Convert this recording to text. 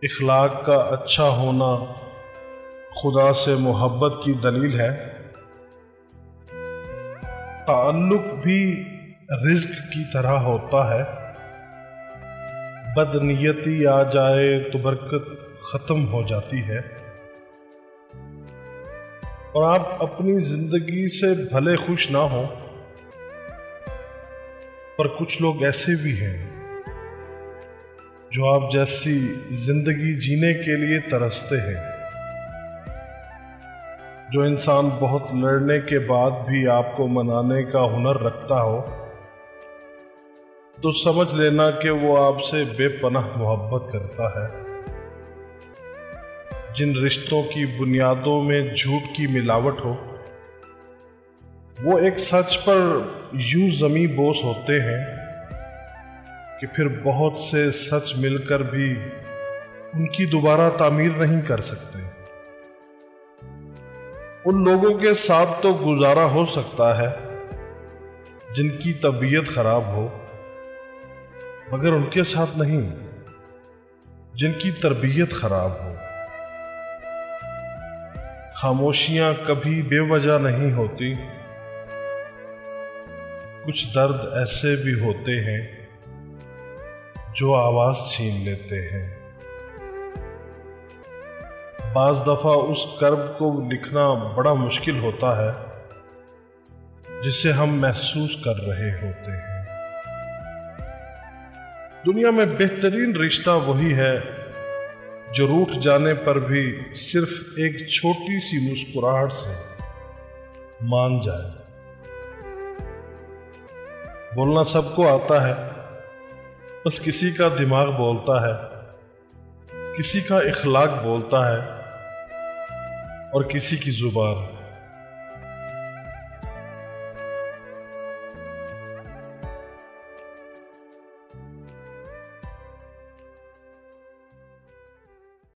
इखलाक का अच्छा होना खुदा से मोहब्बत की दलील है। ताल्लुक भी रिज़्क की तरह होता है। बदनीयती आ जाए तो बरकत ख़त्म हो जाती है। और आप अपनी ज़िंदगी से भले खुश ना हो, पर कुछ लोग ऐसे भी हैं जो आप जैसी ज़िंदगी जीने के लिए तरसते हैं। जो इंसान बहुत लड़ने के बाद भी आपको मनाने का हुनर रखता हो, तो समझ लेना कि वो आपसे बेपनाह मोहब्बत करता है। जिन रिश्तों की बुनियादों में झूठ की मिलावट हो, वो एक सच पर यूं ज़मीं बोस होते हैं कि फिर बहुत से सच मिलकर भी उनकी दोबारा तामीर नहीं कर सकते। उन लोगों के साथ तो गुजारा हो सकता है जिनकी तबीयत खराब हो, मगर उनके साथ नहीं जिनकी तरबियत खराब हो। खामोशियां कभी बेवजह नहीं होती। कुछ दर्द ऐसे भी होते हैं जो आवाज छीन लेते हैं। बाज दफा उस कर्ब को लिखना बड़ा मुश्किल होता है जिसे हम महसूस कर रहे होते हैं। दुनिया में बेहतरीन रिश्ता वही है जो रूठ जाने पर भी सिर्फ एक छोटी सी मुस्कुराहट से मान जाए। बोलना सबको आता है, बस किसी का दिमाग बोलता है, किसी का इखलाक बोलता है और किसी की जुबान।